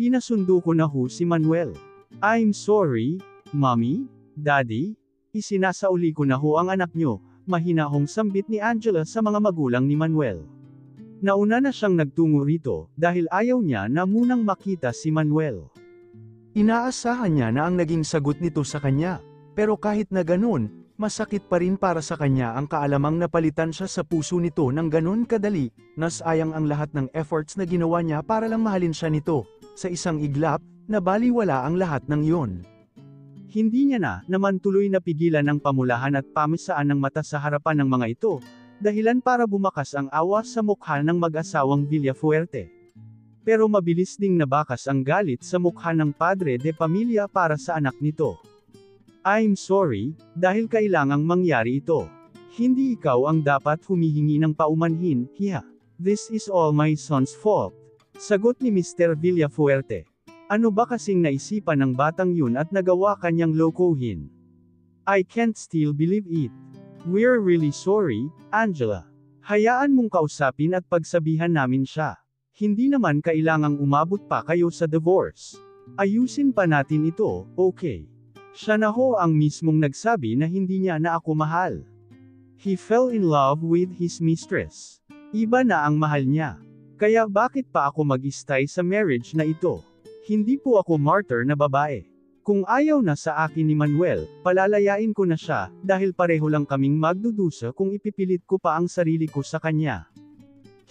Pinasundo ko na ho si Manuel. I'm sorry, Mommy, Daddy. Isinasauli ko na ho ang anak nyo, mahinahong sambit ni Angela sa mga magulang ni Manuel. Nauna na siyang nagtungo rito, dahil ayaw niya na munang makita si Manuel. Inaasahan niya na ang naging sagot nito sa kanya, pero kahit na ganun, masakit pa rin para sa kanya ang kaalamang napalitan siya sa puso nito ng ganun kadali, nasayang ang lahat ng efforts na ginawa niya para lang mahalin siya nito. Sa isang iglap, nabaliwala ang lahat ng iyon. Hindi niya naman tuloy napigilan ang pamulahan at pamisaan ng mata sa harapan ng mga ito, dahilan para bumakas ang awa sa mukha ng mag-asawang Villafuerte. Pero mabilis ding nabakas ang galit sa mukha ng padre de pamilya para sa anak nito. I'm sorry, dahil kailangang mangyari ito. Hindi ikaw ang dapat humihingi ng paumanhin, hiya. This is all my son's fault. Sagot ni Mr. Villafuerte. Ano ba kasing naisipan ng batang yun at nagawa kanyang lokohin? I can't still believe it. We're really sorry, Angela. Hayaan mong kausapin at pagsabihan namin siya. Hindi naman kailangang umabot pa kayo sa divorce. Ayusin pa natin ito, okay? Siya na ho ang mismong nagsabi na hindi niya na ako mahal. He fell in love with his mistress. Iba na ang mahal niya. Kaya bakit pa ako mag-stay sa marriage na ito? Hindi po ako martyr na babae. Kung ayaw na sa akin ni Manuel, palalayain ko na siya, dahil pareho lang kaming magdudusa kung ipipilit ko pa ang sarili ko sa kanya.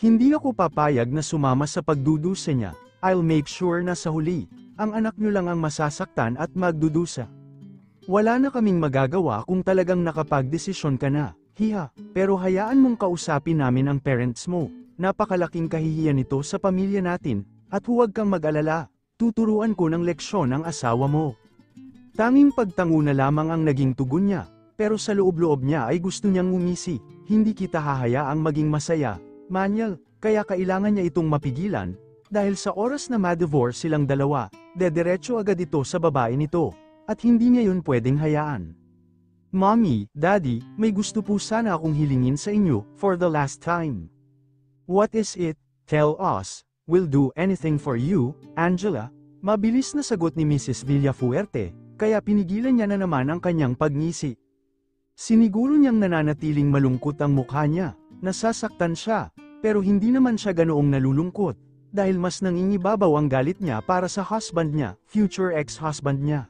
Hindi ako papayag na sumama sa pagdudusa niya. I'll make sure na sa huli, ang anak niyo lang ang masasaktan at magdudusa. Wala na kaming magagawa kung talagang nakapagdesisyon ka na, hiha, pero hayaan mong kausapin namin ang parents mo. Napakalaking kahihiyan nito sa pamilya natin, at huwag kang mag-alala, tuturuan ko ng leksyon ang asawa mo. Tanging pagtango na lamang ang naging tugon niya, pero sa loob-loob niya ay gusto niyang ngumisi. Hindi kita hahayaang maging masaya, Manuel, kaya kailangan niya itong mapigilan, dahil sa oras na ma-divorce silang dalawa, dediretso agad ito sa babae nito, at hindi niya yun pwedeng hayaan. Mommy, Daddy, may gusto po sana akong hilingin sa inyo, for the last time. What is it? Tell us. We'll do anything for you, Angela. Mabilis na sagot ni Mrs. Villafuerte, kaya pinigilan niya na naman ang kanyang pagngisi. Siniguro niyang nananatiling malungkot ang mukha niya, nasasaktan siya, pero hindi naman siya ganoong nalulungkot, dahil mas nangingibabaw ang galit niya para sa husband niya, future ex-husband niya.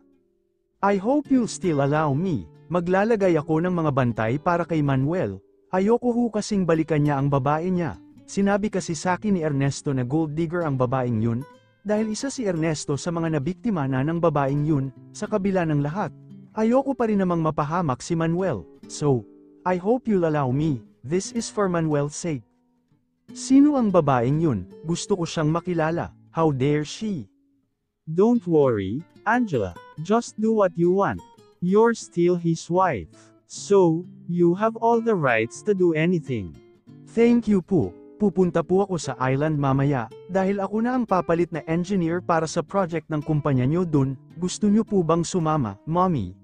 I hope you'll still allow me. Maglalagay ako ng mga bantay para kay Manuel. Ayoko ho kasing balikan niya ang babae niya. Sinabi kasi sa akin ni Ernesto na gold digger ang babaeng yun, dahil isa si Ernesto sa mga nabiktima na ng babaeng yun, sa kabila ng lahat. Ayoko pa rin namang mapahamak si Manuel, so, I hope you'll allow me, this is for Manuel's sake. Sino ang babaeng yun? Gusto ko siyang makilala, how dare she? Don't worry, Angela, just do what you want. You're still his wife, so, you have all the rights to do anything. Thank you po. Pupunta po ako sa island mamaya, dahil ako na ang papalit na engineer para sa project ng kumpanya nyo dun. Gusto nyo po bang sumama, Mommy?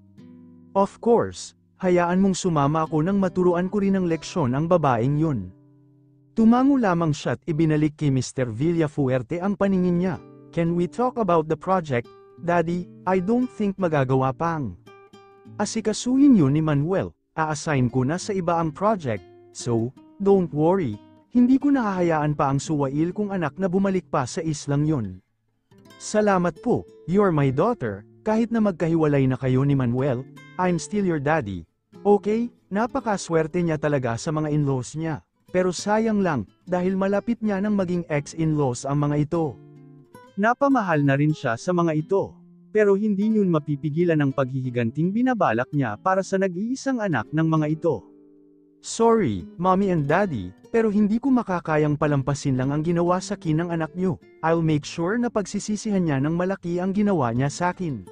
Of course, hayaan mong sumama ako nang maturuan ko rin ng leksyon ang babaeng yun. Tumango lamang siya at ibinalik kay Mr. Villafuerte ang paningin niya. Can we talk about the project, Daddy? I don't think magagawa pang. Asikasuhin yun ni Manuel, a-assign ko na sa iba ang project, so, don't worry. Hindi ko nahahayaan pa ang suwail kong anak na bumalik pa sa islang yon. Salamat po, you're my daughter, kahit na magkahiwalay na kayo ni Manuel, I'm still your daddy. Okay, napakaswerte niya talaga sa mga in-laws niya, pero sayang lang, dahil malapit niya nang maging ex-in-laws ang mga ito. Napamahal na rin siya sa mga ito, pero hindi yun mapipigilan ang paghihiganting binabalak niya para sa nag-iisang anak ng mga ito. Sorry, Mommy and Daddy, pero hindi ko makakayang palampasin lang ang ginawa sa akin ng anak niyo. I'll make sure na pagsisisihan niya ng malaki ang ginawa niya sa akin.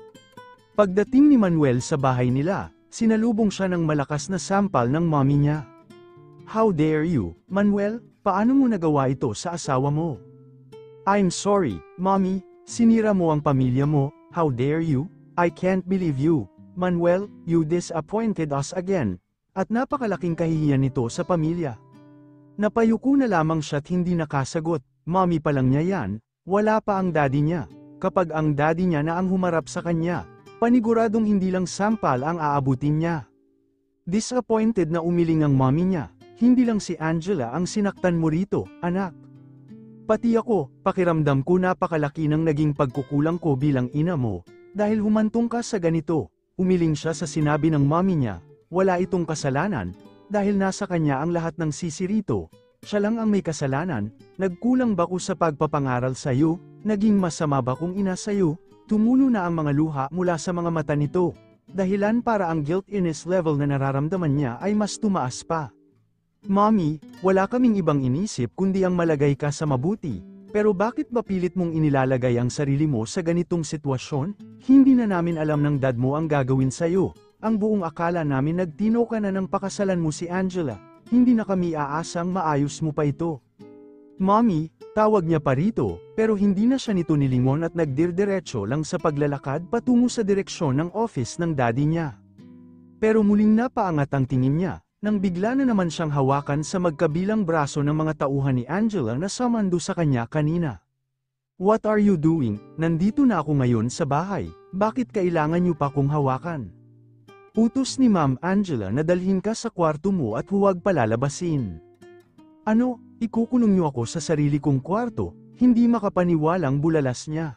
Pagdating ni Manuel sa bahay nila, sinalubong siya ng malakas na sampal ng mommy niya. How dare you, Manuel, paano mo nagawa ito sa asawa mo? I'm sorry, Mommy, sinira mo ang pamilya mo, how dare you? I can't believe you. Manuel, you disappointed us again. At napakalaking kahihiyan nito sa pamilya. Napayuko na lamang siya't hindi nakasagot, Mommy pa lang niya yan, wala pa ang daddy niya. kapag ang daddy niya na ang humarap sa kanya, paniguradong hindi lang sampal ang aabutin niya. Disappointed na umiling ang mommy niya, hindi lang si Angela ang sinaktan mo rito, anak. Pati ako, pakiramdam ko napakalaki ng naging pagkukulang ko bilang ina mo, dahil humantong ka sa ganito. Umiling siya sa sinabi ng mommy niya, wala itong kasalanan, dahil nasa kanya ang lahat ng sisi rito. Siya lang ang may kasalanan, nagkulang ba ko sa pagpapangaral sa iyo, naging masama ba kong ina sa iyo? Tumulo na ang mga luha mula sa mga mata nito, dahilan para ang guilt-inness level na nararamdaman niya ay mas tumaas pa. Mommy, wala kaming ibang inisip kundi ang malagay ka sa mabuti, pero bakit ba pilit mong inilalagay ang sarili mo sa ganitong sitwasyon? Hindi na namin alam ng dad mo ang gagawin sa'yo, ang buong akala namin nagtino ka na ng pakasalan mo si Angela, hindi na kami aasang maayos mo pa ito. Mommy, tawag niya pa rito, pero hindi na siya nito nilingon at nagdirdiretso lang sa paglalakad patungo sa direksyon ng office ng daddy niya. Pero muling napaangat ang tingin niya, nang bigla na naman siyang hawakan sa magkabilang braso ng mga tauhan ni Angela na sumando sa kanya kanina. What are you doing? Nandito na ako ngayon sa bahay, bakit kailangan niyo pa kong hawakan? Utos ni Ma'am Angela na dalhin ka sa kwarto mo at huwag palalabasin. Ano, ikukulong niyo ako sa sarili kong kwarto, hindi makapaniwalang bulalas niya.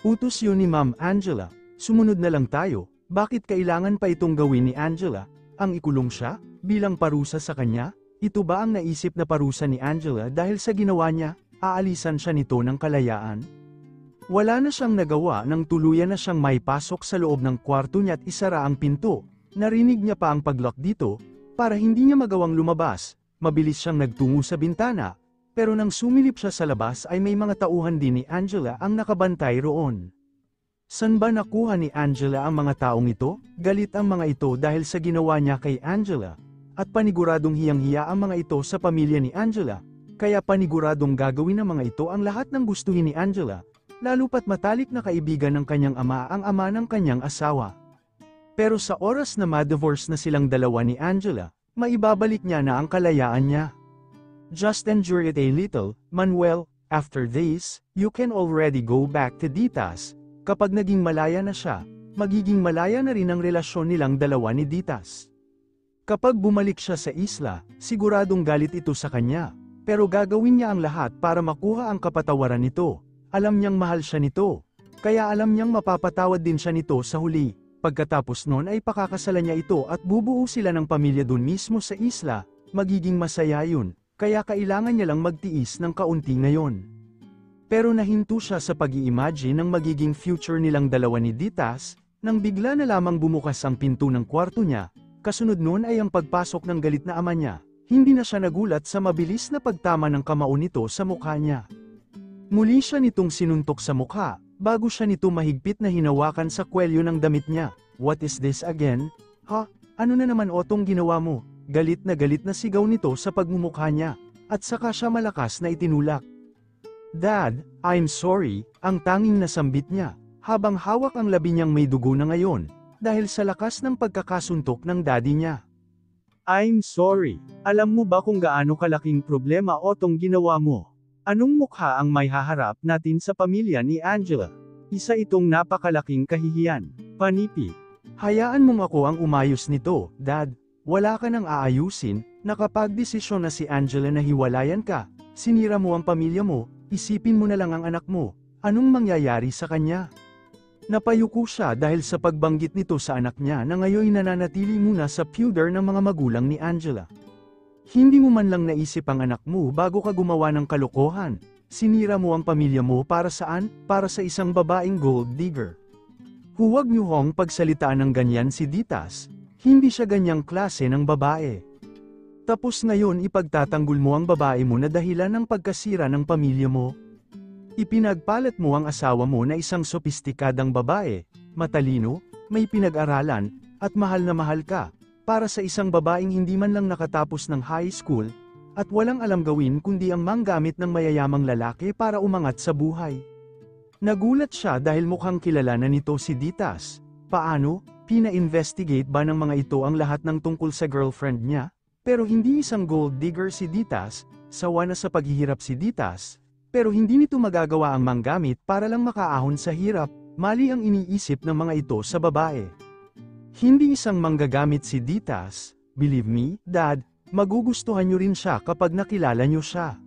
Utos yun ni Ma'am Angela, sumunod na lang tayo, bakit kailangan pa itong gawin ni Angela? Ang ikulong siya, bilang parusa sa kanya? Ito ba ang naisip na parusa ni Angela dahil sa ginawa niya, aalisan siya nito ng kalayaan? Wala na siyang nagawa nang tuluyan na siyang maipasok sa loob ng kwarto niya at isara ang pinto. Narinig niya pa ang paglock dito, para hindi niya magawang lumabas. Mabilis siyang nagtungo sa bintana, pero nang sumilip siya sa labas ay may mga tauhan din ni Angela ang nakabantay roon. San ba nakuha ni Angela ang mga taong ito? Galit ang mga ito dahil sa ginawa niya kay Angela, at paniguradong hiyang-hiya ang mga ito sa pamilya ni Angela, kaya paniguradong gagawin ng mga ito ang lahat ng gustuhin ni Angela, lalo pat matalik na kaibigan ng kanyang ama ang ama ng kanyang asawa. Pero sa oras na ma-divorce na silang dalawa ni Angela, maibabalik niya na ang kalayaan niya. Just endure it a little, Manuel, after this, you can already go back to Ditas. Kapag naging malaya na siya, magiging malaya na rin ang relasyon nilang dalawa ni Ditas. Kapag bumalik siya sa isla, siguradong galit ito sa kanya, pero gagawin niya ang lahat para makuha ang kapatawaran nito. Alam niyang mahal siya nito, kaya alam niyang mapapatawad din siya nito sa huli. Pagkatapos nun ay pakakasalan niya ito at bubuo sila ng pamilya dun mismo sa isla, magiging masaya yun, kaya kailangan niya lang magtiis ng kaunti ngayon. Pero nahinto siya sa pag-i-imagine ng magiging future nilang dalawa ni Ditas, nang bigla na lamang bumukas ang pinto ng kwarto niya, kasunod nun ay ang pagpasok ng galit na ama niya, hindi na siya nagulat sa mabilis na pagtama ng kamao nito sa mukha niya. Muli siya nitong sinuntok sa mukha, bago siya nito mahigpit na hinawakan sa kwelyo ng damit niya. What is this again? Ha? Ano na naman otong ginawa mo? Galit na sigaw nito sa pagmumukha niya, at saka siya malakas na itinulak. Dad, I'm sorry, ang tanging nasambit niya, habang hawak ang labi niyang may dugo na ngayon, dahil sa lakas ng pagkakasuntok ng daddy niya. I'm sorry, alam mo ba kung gaano kalaking problema o tong ginawa mo? Anong mukha ang may haharap natin sa pamilya ni Angela? Isa itong napakalaking kahihiyan. Panipi. Hayaan mong ako ang umayos nito, Dad. Wala ka nang aayusin, nakapagdesisyon na si Angela na hiwalayan ka, sinira mo ang pamilya mo, isipin mo na lang ang anak mo, anong mangyayari sa kanya? Napayuko siya dahil sa pagbanggit nito sa anak niya na ngayon nananatili muna sa puder ng mga magulang ni Angela. Hindi mo man lang naisip ang anak mo bago ka gumawa ng kalokohan, sinira mo ang pamilya mo para saan? Para sa isang babaeng gold digger. Huwag niyo hong pagsalitaan ng ganyan si Ditas, hindi siya ganyang klase ng babae. Tapos ngayon ipagtatanggol mo ang babae mo na dahilan ng pagkasira ng pamilya mo. Ipinagpalat mo ang asawa mo na isang sopistikadang babae, matalino, may pinag-aralan, at mahal na mahal ka, para sa isang babaeng hindi man lang nakatapos ng high school, at walang alam gawin kundi ang manggamit ng mayayamang lalaki para umangat sa buhay. Nagulat siya dahil mukhang kilala na nito si Ditas. Paano? Pina-investigate ba ng mga ito ang lahat ng tungkol sa girlfriend niya? Pero hindi isang gold digger si Ditas, sawa na sa paghihirap si Ditas, Pero hindi nito magagawa ang manggamit para lang makaahon sa hirap, mali ang iniisip ng mga ito sa babae. Hindi isang manggagamit si Ditas, believe me, Dad, magugustuhan nyo rin siya kapag nakilala nyo siya.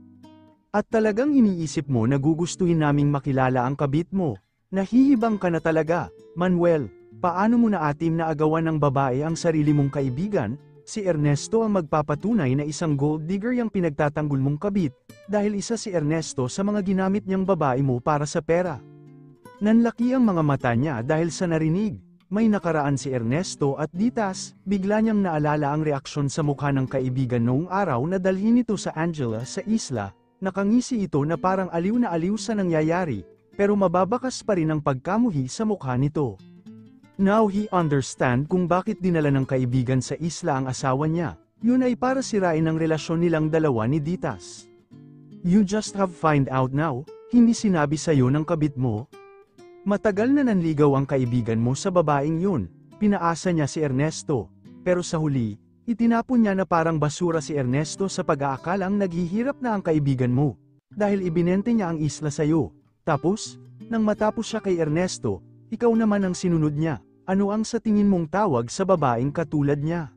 At talagang iniisip mo na gugustuhin naming makilala ang kabit mo. Nahihibang ka na talaga, Manuel. Paano mo na atim na agawan ng babae ang sarili mong kaibigan? Si Ernesto ang magpapatunay na isang gold digger yung pinagtatanggol mong kabit, dahil isa si Ernesto sa mga ginamit niyang babae mo para sa pera. Nanlaki ang mga mata niya dahil sa narinig. May nakaraan si Ernesto at Ditas, bigla niyang naalala ang reaksyon sa mukha ng kaibigan noong araw na dalhin ito sa Angela sa isla. Nakangisi ito na parang aliw na aliw sa nangyayari, pero mababakas pa rin ang pagkamuhi sa mukha nito. Now he understand kung bakit dinala ng kaibigan sa isla ang asawa niya. Yun ay para sirain ang relasyon nilang dalawa ni Ditas. You just have find out now, hindi sinabi sa'yo ng kabit mo? Matagal na nanligaw ang kaibigan mo sa babaeng yun, pinaasa niya si Ernesto, pero sa huli, itinapon niya na parang basura si Ernesto sa pag-aakalang naghihirap na ang kaibigan mo, dahil ibinente niya ang isla sa'yo. Tapos, nang matapos siya kay Ernesto, ikaw naman ang sinunod niya. Ano ang sa tingin mong tawag sa babaeng katulad niya?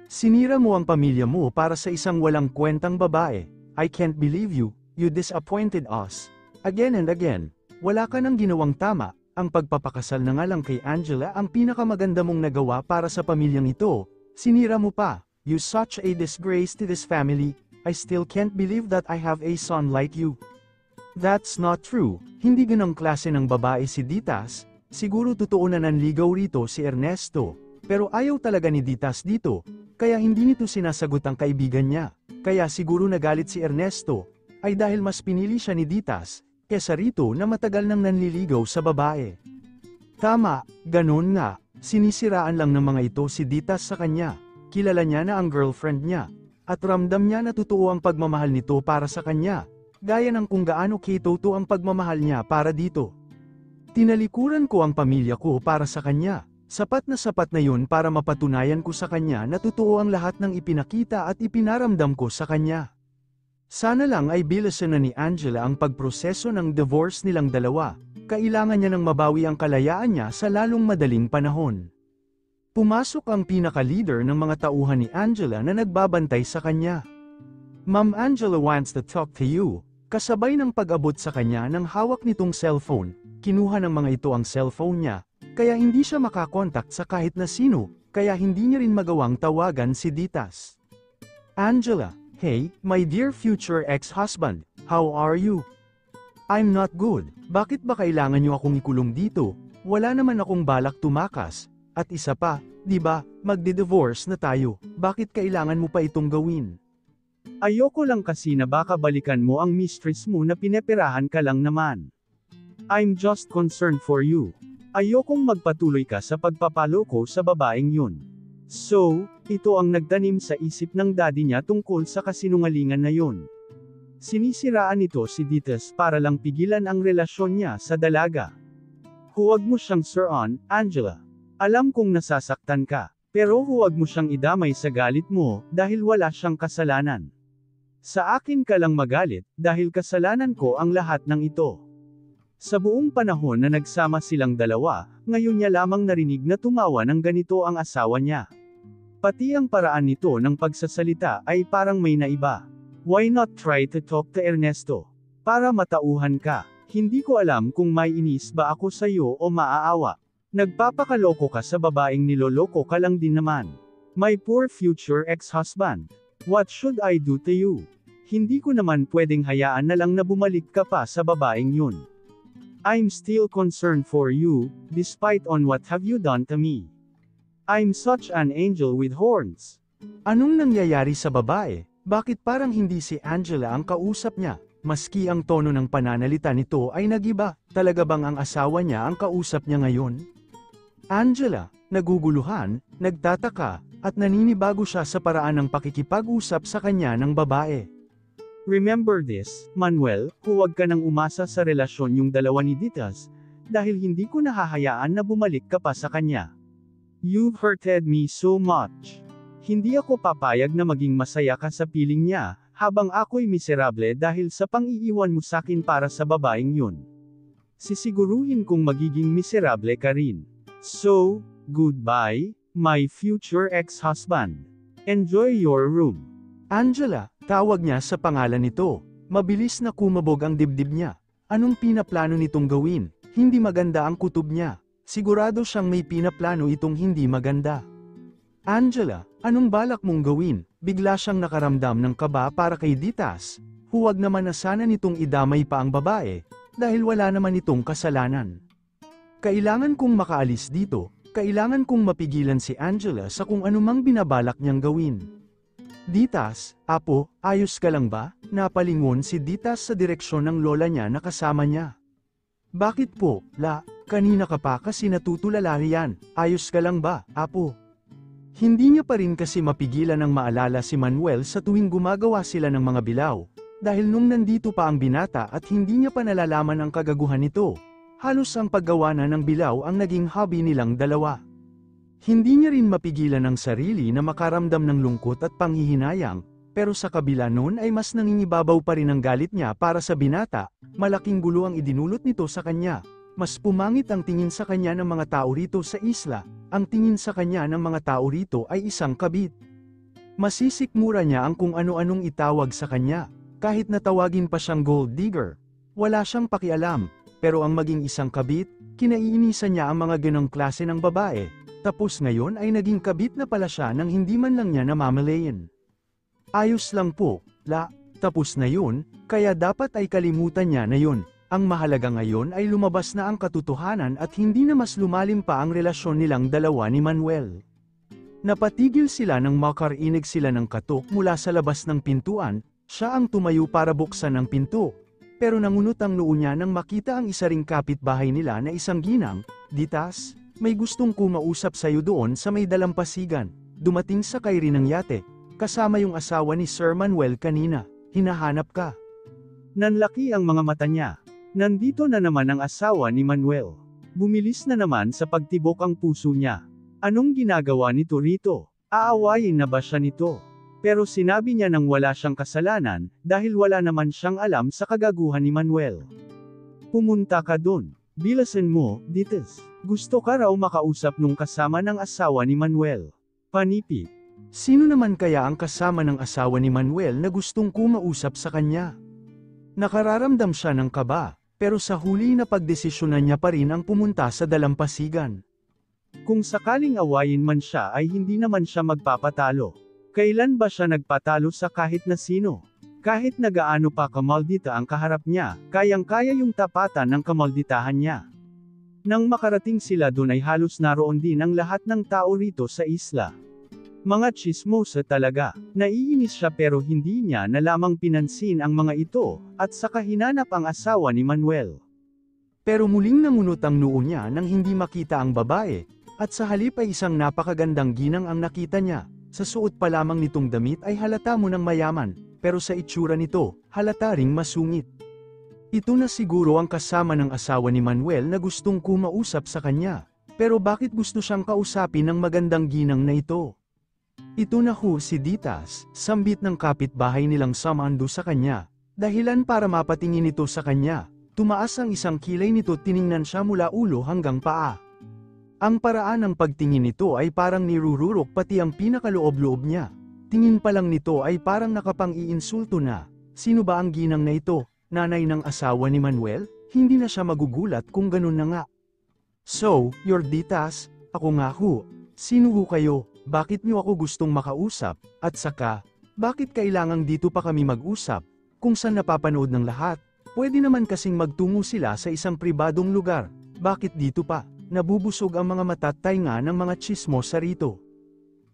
Sinira mo ang pamilya mo para sa isang walang kwentang babae. I can't believe you disappointed us. Again and again. Wala ka nang ginawang tama, ang pagpapakasal na nga lang kay Angela ang pinakamaganda mong nagawa para sa pamilyang ito. Sinira mo pa. You such a disgrace to this family. I still can't believe that I have a son like you. That's not true. Hindi ganong klase ng babae si Ditas. Siguro totoo na nanligaw rito si Ernesto. Pero ayaw talaga ni Ditas dito. Kaya hindi nito sinasagot ang kaibigan niya. Kaya siguro nagalit si Ernesto. Ay dahil mas pinili siya ni Ditas kesa rito na matagal nang nanliligaw sa babae. Tama, ganon nga, sinisiraan lang ng mga ito si Ditas sa kanya. Kilala niya na ang girlfriend niya, at ramdam niya na totoo ang pagmamahal nito para sa kanya, gaya ng kung gaano kitoto ang pagmamahal niya para dito. Tinalikuran ko ang pamilya ko para sa kanya, sapat na yun para mapatunayan ko sa kanya na totoo ang lahat ng ipinakita at ipinaramdam ko sa kanya. Sana lang ay bilisan na ni Angela ang pagproseso ng divorce nilang dalawa, kailangan niya nang mabawi ang kalayaan niya sa lalong madaling panahon. Pumasok ang pinaka-leader ng mga tauhan ni Angela na nagbabantay sa kanya. Ma'am Angela wants to talk to you. Kasabay ng pag-abot sa kanya ng hawak nitong cellphone, kinuha ng mga ito ang cellphone niya, kaya hindi siya makakontakt sa kahit na sino, kaya hindi niya rin magawang tawagan si Ditas. Angela, hey, my dear future ex-husband, how are you? I'm not good. Bakit ba kailangan niyo akong ikulong dito? Wala naman akong balak tumakas. At isa pa, di ba, magde-divorce na tayo. Bakit kailangan mo pa itong gawin? Ayoko lang kasi na baka balikan mo ang mistress mo na pineperahan ka lang naman. I'm just concerned for you. Ayokong magpatuloy ka sa pagpapaloko sa babaeng yun. So, ito ang nagtanim sa isip ng daddy niya tungkol sa kasinungalingan na yun. Sinisiraan nito si Ditas para lang pigilan ang relasyon niya sa dalaga. Huwag mo siyang suruan, Angela. Alam kong nasasaktan ka, pero huwag mo siyang idamay sa galit mo, dahil wala siyang kasalanan. Sa akin ka lang magalit, dahil kasalanan ko ang lahat ng ito. Sa buong panahon na nagsama silang dalawa, ngayon niya lamang narinig na tumawa ng ganito ang asawa niya. Pati ang paraan nito ng pagsasalita ay parang may naiba. Why not try to talk to Ernesto? Para matauhan ka. Hindi ko alam kung may inis ba ako sa iyo o maaawa. Nagpapakaloko ka sa babaeng niloloko ka lang din naman. My poor future ex-husband. What should I do to you? Hindi ko naman pwedeng hayaan na lang na bumalik ka pa sa babaeng yun. I'm still concerned for you, despite on what have you done to me. I'm such an angel with horns. Anong nangyayari sa babae? Bakit parang hindi si Angela ang kausap niya? Maski ang tono ng pananalita nito ay nagiba, talaga bang ang asawa niya ang kausap niya ngayon? Angela, naguguluhan, nagtataka, at naninibago siya sa paraan ng pakikipag-usap sa kanya ng babae. Remember this, Manuel, huwag ka nang umasa sa relasyon yung dalawa ni Ditas, dahil hindi ko nahahayaan na bumalik ka pa sa kanya. You've hurted me so much. Hindi ako papayag na maging masaya ka sa piling niya, habang ako'y miserable dahil sa pang-iiwan mo sakin para sa babaeng yun. Sisiguruhin kong magiging miserable ka rin. So, goodbye, my future ex-husband. Enjoy your room. Angela, tawag niya sa pangalan nito. Mabilis na kumabog ang dibdib niya. Anong pinaplano nitong gawin? Hindi maganda ang kutob niya. Sigurado siyang may pinaplano itong hindi maganda. Angela, anong balak mong gawin? Bigla siyang nakaramdam ng kaba para kay Ditas. Huwag naman na sana nitong idamay pa ang babae, dahil wala naman itong kasalanan. Kailangan kong makaalis dito, kailangan kong mapigilan si Angela sa kung anumang binabalak niyang gawin. Ditas, apo, ayos ka lang ba? Napalingon si Ditas sa direksyon ng lola niya na kasama niya. Bakit po, la? Kanina ka pa kasi natutulala riyan. Ayos ka lang ba, apo? Hindi niya pa rin kasi mapigilan ang maalala si Manuel sa tuwing gumagawa sila ng mga bilaw. Dahil nung nandito pa ang binata at hindi niya pa nalalaman ang kagaguhan nito, halos ang paggawa na ng bilaw ang naging hobby nilang dalawa. Hindi niya rin mapigilan ang sarili na makaramdam ng lungkot at panghihinayang, pero sa kabila nun ay mas nangingibabaw pa rin ang galit niya para sa binata. Malaking gulo ang idinulot nito sa kanya. Mas pumangit ang tingin sa kanya ng mga tao rito sa isla, ang tingin sa kanya ng mga tao rito ay isang kabit. Masisikmura niya ang kung ano-anong itawag sa kanya, kahit natawagin pa siyang gold digger. Wala siyang pakialam, pero ang maging isang kabit, kinaiinisan niya ang mga ganong klase ng babae. Tapos ngayon ay naging kabit na pala siya nang hindi man lang niya namamalayan. Ayos lang po, la, tapos na yun, kaya dapat ay kalimutan niya na yun. Ang mahalaga ngayon ay lumabas na ang katotohanan at hindi na mas lumalim pa ang relasyon nilang dalawa ni Manuel. Napatigil sila nang makarinig sila ng katok mula sa labas ng pintuan, siya ang tumayo para buksan ang pinto. Pero nangunot ang noo niya nang makita ang isa ring kapitbahay nila na isang ginang. Ditas, may gustong kumausap sa'yo doon sa may dalampasigan. Dumating sa kay rin ng yate, kasama yung asawa ni Sir Manuel kanina. Hinahanap ka. Nanlaki ang mga mata niya. Nandito na naman ang asawa ni Manuel. Bumilis na naman sa pagtibok ang puso niya. Anong ginagawa nito rito? Aawayin na ba siya nito? Pero sinabi niya nang wala siyang kasalanan, dahil wala naman siyang alam sa kagaguhan ni Manuel. Pumunta ka dun. Bilasan mo, Ditas. Gusto ka raw makausap nung kasama ng asawa ni Manuel. Panipit. Sino naman kaya ang kasama ng asawa ni Manuel na gustong kumausap sa kanya? Nakararamdam siya ng kaba, pero sa huli na pagdesisyonan niya pa rin ang pumunta sa dalampasigan. Kung sakaling awayin man siya ay hindi naman siya magpapatalo. Kailan ba siya nagpatalo sa kahit na sino? Kahit na gaano pa kamaldita ang kaharap niya, kayang-kaya yung tapatan ng kamalditahan niya. Nang makarating sila dun ay halos naroon din ang lahat ng tao rito sa isla. Mga chismosa talaga. Naiinis siya pero hindi niya na lamang pinansin ang mga ito, at saka hinanap ang asawa ni Manuel. Pero muling nangunot ang noo niya nang hindi makita ang babae, at sa halip ay isang napakagandang ginang ang nakita niya. Sa suot pa lamang nitong damit ay halata mo ng mayaman, pero sa itsura nito, halata ring masungit. Ito na siguro ang kasama ng asawa ni Manuel na gustong kumausap sa kanya. Pero bakit gusto siyang kausapin ng magandang ginang na ito? Ito na ho si Ditas, sambit ng kapitbahay nilang Samando sa kanya. Dahilan para mapatingin ito sa kanya. Tumaas ang isang kilay nito, tiningnan siya mula ulo hanggang paa. Ang paraan ng pagtingin nito ay parang nirururok pati ang pinakaloob-loob niya. Tingin pa lang nito ay parang nakapang-iinsulto na. Sino ba ang ginang na ito? Nanay ng asawa ni Manuel? Hindi na siya magugulat kung ganun na nga. So, you're Ditas? Ako nga ho. Sino ho kayo? Bakit niyo ako gustong makausap? At saka, bakit kailangang dito pa kami mag-usap? Kung saan napapanood ng lahat? Pwede naman kasing magtungo sila sa isang pribadong lugar. Bakit dito pa? Nabubusog ang mga mata at tainga ng mga chismosa rito.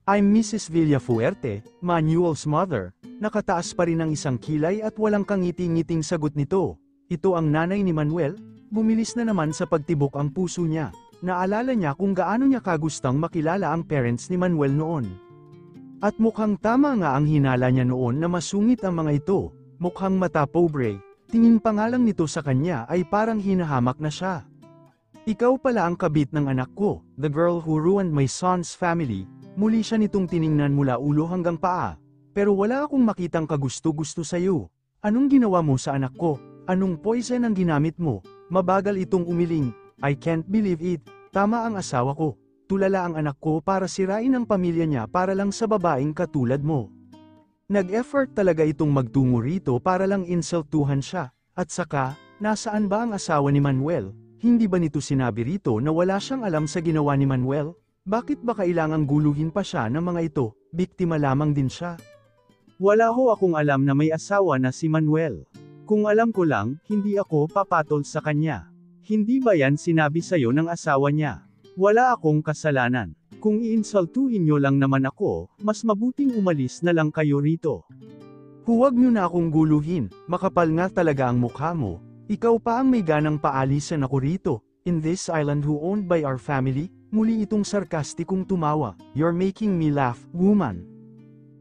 I'm Mrs. Villafuerte, Manuel's mother. Nakataas pa rin ang isang kilay at walang kangiti-ngiting sagot nito. Ito ang nanay ni Manuel. Bumilis na naman sa pagtibok ang puso niya. Naalala niya kung gaano niya kagustang makilala ang parents ni Manuel noon. At mukhang tama nga ang hinala niya noon na masungit ang mga ito. Mukhang mata pobre. Tingin pa nga lang nito sa kanya ay parang hinahamak na siya. Ikaw pala ang kabit ng anak ko, the girl who ruined my son's family. Muli siya nitong tiningnan mula ulo hanggang paa. Pero wala akong makitang kagusto-gusto sa'yo. Anong ginawa mo sa anak ko? Anong poison ang ginamit mo? Mabagal itong umiling. I can't believe it. Tama ang asawa ko. Tulala ang anak ko para sirain ang pamilya niya para lang sa babaeng katulad mo. Nag-effort talaga itong magtungo rito para lang insultuhan siya. At saka, nasaan ba ang asawa ni Manuel? Hindi ba nito sinabi rito na wala siyang alam sa ginawa ni Manuel? Bakit ba kailangang guluhin pa siya ng mga ito? Biktima lamang din siya. Wala ho akong alam na may asawa na si Manuel. Kung alam ko lang, hindi ako papatol sa kanya. Hindi ba yan sinabi sa'yo ng asawa niya? Wala akong kasalanan. Kung iinsultuhin nyo lang naman ako, mas mabuting umalis na lang kayo rito. Huwag nyo na akong guluhin, makapal nga talaga ang mukha mo. Ikaw pa ang may ganang paalisan ako rito. In this island who owned by our family, muli itong sarkastikong tumawa. You're making me laugh, woman.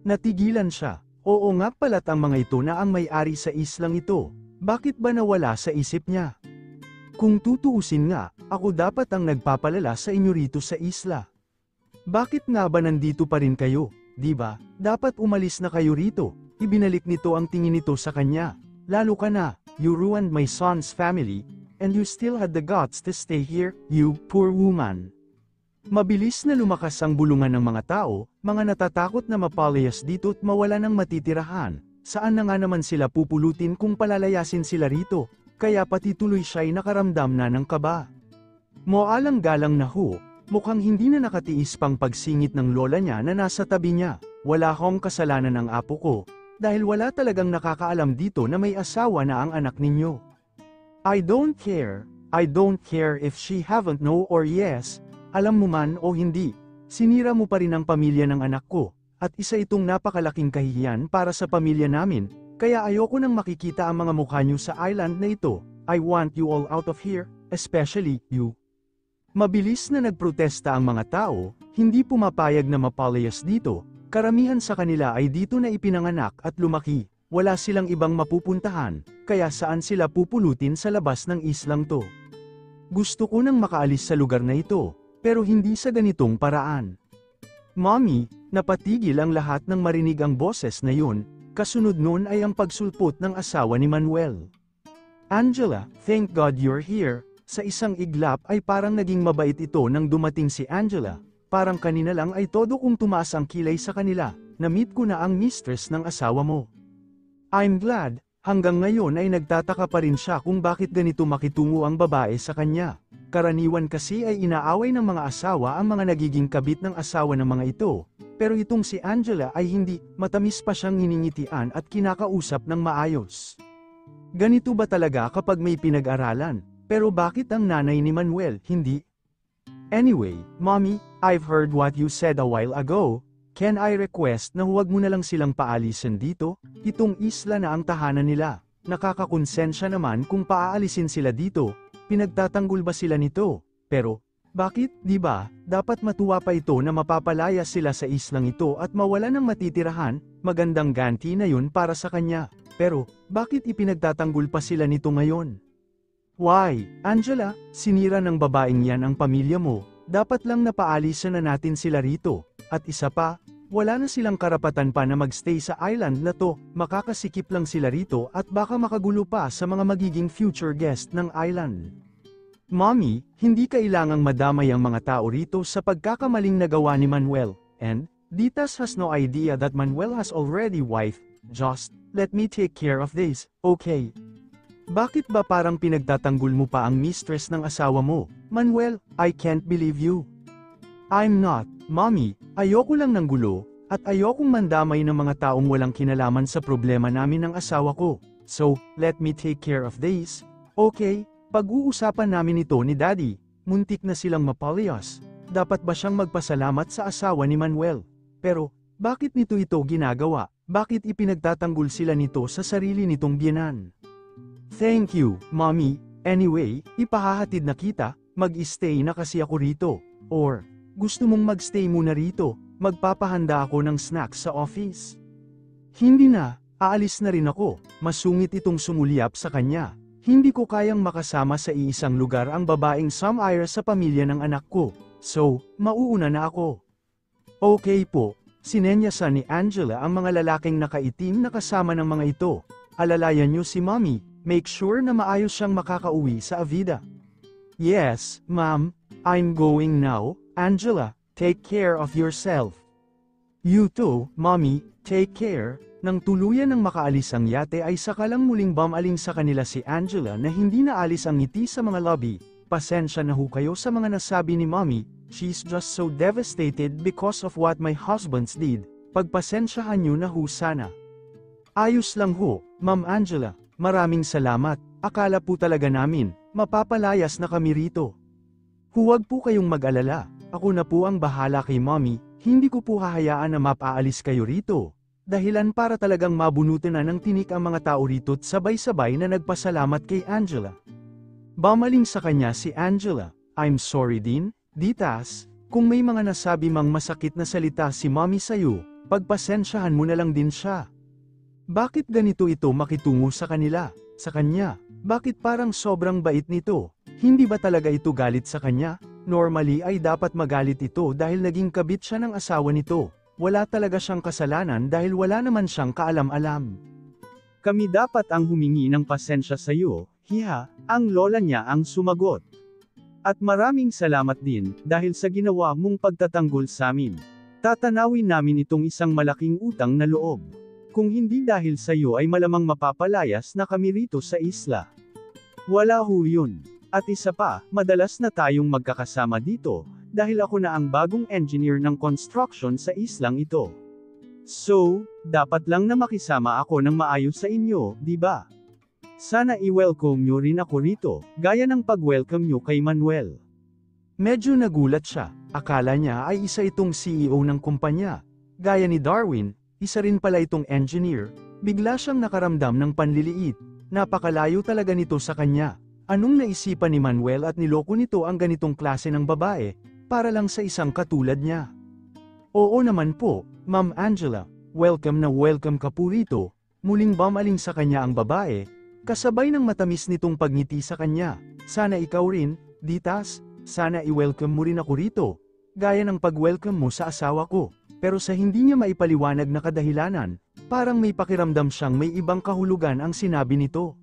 Natigilan siya. Oo nga pala't ang mga ito na ang may-ari sa islang ito. Bakit ba nawala sa isip niya? Kung tutuusin nga, ako dapat ang nagpapalala sa inyo rito sa isla. Bakit nga ba nandito pa rin kayo? Di ba? Dapat umalis na kayo rito. Ibinalik nito ang tingin nito sa kanya. Lalo ka na, you ruined my son's family, and you still had the guts to stay here, you poor woman. Mabilis na lumakas ang bulungan ng mga tao, mga natatakot na mapalayas dito at mawala ng matitirahan. Saan na nga naman sila pupulutin kung palalayasin sila rito? Kaya pati tuloy siya'y nakaramdam na ng kaba. Moalang-galang na ho, mukhang hindi na nakatiis pang pagsingit ng lola niya na nasa tabi niya. Wala akong kasalanan ng apo ko, dahil wala talagang nakakaalam dito na may asawa na ang anak ninyo. I don't care if she haven't no or yes. Alam mo man o hindi, sinira mo pa rin ang pamilya ng anak ko, at isa itong napakalaking kahihiyan para sa pamilya namin, kaya ayoko nang makikita ang mga mukha niyo sa island na ito. I want you all out of here, especially you. Mabilis na nagprotesta ang mga tao, hindi pumapayag na mapalayas dito, karamihan sa kanila ay dito na ipinanganak at lumaki, wala silang ibang mapupuntahan, kaya saan sila pupulutin sa labas ng islang to. Gusto ko nang makaalis sa lugar na ito, pero hindi sa ganitong paraan. Mommy, napatigil ang lahat nang marinig ang boses na yun, kasunod nun ay ang pagsulpot ng asawa ni Manuel. Angela, thank God you're here. Sa isang iglap ay parang naging mabait ito nang dumating si Angela, parang kanina lang ay todo kong tumaas ang kilay sa kanila, na-meet ko na ang mistress ng asawa mo. I'm glad, hanggang ngayon ay nagtataka pa rin siya kung bakit ganito makitungo ang babae sa kanya. Karaniwan kasi ay inaaway ng mga asawa ang mga nagiging kabit ng asawa ng mga ito, pero itong si Angela ay hindi, matamis pa siyang hiningitian at kinakausap ng maayos. Ganito ba talaga kapag may pinag-aralan? Pero bakit ang nanay ni Manuel hindi? Anyway, Mommy, I've heard what you said a while ago. Can I request na huwag mo na lang silang paalisin dito? Itong isla na ang tahanan nila. Nakakakonsensya naman kung paaalisin sila dito. Pinagtatanggol ba sila nito? Pero, bakit, di ba, dapat matuwa pa ito na mapapalaya sila sa islang ito at mawala ng matitirahan, magandang ganti na yun para sa kanya. Pero, bakit ipinagtatanggol pa sila nito ngayon? Why, Angela, sinira ng babaeng yan ang pamilya mo, dapat lang napaalisan na natin sila rito. At isa pa, wala na silang karapatan pa na magstay sa island na to, makakasikip lang sila rito at baka makagulo pa sa mga magiging future guest ng island. Mommy, hindi kailangang madamay ang mga tao rito sa pagkakamaling nagawa ni Manuel, and, Ditas has no idea that Manuel has already wife, just, let me take care of this, okay? Bakit ba parang pinagtatanggol mo pa ang mistress ng asawa mo? Manuel, I can't believe you. I'm not, Mommy, ayoko lang ng gulo, at ayokong mandamay ng mga taong walang kinalaman sa problema namin ng asawa ko. So, let me take care of this. Okay, pag-uusapan namin ito ni Daddy, muntik na silang mapalayas. Dapat ba siyang magpasalamat sa asawa ni Manuel? Pero, bakit nito ito ginagawa? Bakit ipinagtatanggol sila nito sa sarili nitong biyenan? Thank you, Mommy. Anyway, ipahahatid na kita, mag-stay na kasi ako rito. Or, gusto mong mag-stay muna rito, magpapahanda ako ng snacks sa office. Hindi na, aalis na rin ako, masungit itong sumulyap sa kanya. Hindi ko kayang makasama sa iisang lugar ang babaeng sumire sa pamilya ng anak ko, so, mauuna na ako. Okay po, Sinenyasan ni Angela ang mga lalaking nakaitim na kasama ng mga ito. Alalayan niyo si Mommy, make sure na maayos siyang makakauwi sa Avida. Yes, Ma'am, I'm going now. Angela, take care of yourself. You too, Mommy, take care. Nang tuluyan ng makaalis ang yate ay sakalang muling bumaling sa kanila si Angela na hindi naalis ang ngiti sa mga lobby. Pasensya na ho kayo sa mga nasabi ni Mommy, she's just so devastated because of what my husbands did. Pagpasensyahan niyo na ho sana. Ayos lang ho, Ma'am Angela, maraming salamat, akala po talaga namin, mapapalayas na kami rito. Huwag po kayong mag-alala, ako na po ang bahala kay Mommy, hindi ko po hahayaan na mapaalis kayo rito. Dahilan para talagang mabunutin na ng tinik ang mga tao rito't sabay-sabay na nagpasalamat kay Angela. Bamaling sa kanya si Angela, I'm sorry din, Ditas, kung may mga nasabi mang masakit na salita si Mommy sa'yo, pagpasensyahan mo na lang din siya. Bakit ganito ito makitungo sa kanila, sa kanya? Bakit parang sobrang bait nito? Hindi ba talaga ito galit sa kanya? Normally ay dapat magalit ito dahil naging kabit siya ng asawa nito. Wala talaga siyang kasalanan dahil wala naman siyang kaalam-alam. Kami dapat ang humingi ng pasensya sa iyo, hiha, ang lola niya ang sumagot. At maraming salamat din, dahil sa ginawa mong pagtatanggol sa amin. Tatanawin namin itong isang malaking utang na loob. Kung hindi dahil sa iyo ay malamang mapapalayas na kami rito sa isla. Wala ho yun. At isa pa, madalas na tayong magkakasama dito, dahil ako na ang bagong engineer ng construction sa islang ito. So, dapat lang na makisama ako ng maayos sa inyo, di ba? Sana i-welcome nyo rin ako rito, gaya ng pag-welcome nyo kay Manuel. Medyo nagulat siya, akala niya ay isa itong CEO ng kumpanya. Gaya ni Darwin, isa rin pala itong engineer, bigla siyang nakaramdam ng panliliit. Napakalayo talaga nito sa kanya. Anong naisipan ni Manuel at niloko nito ang ganitong klase ng babae, para lang sa isang katulad niya? Oo naman po, Ma'am Angela, welcome na welcome ka po rito. Muling bumaling sa kanya ang babae, kasabay ng matamis nitong pagngiti sa kanya. Sana ikaw rin, Ditas, sana i-welcome mo rin ako rito, gaya ng pag-welcome mo sa asawa ko. Pero sa hindi niya maipaliwanag na kadahilanan, parang may pakiramdam siyang may ibang kahulugan ang sinabi nito.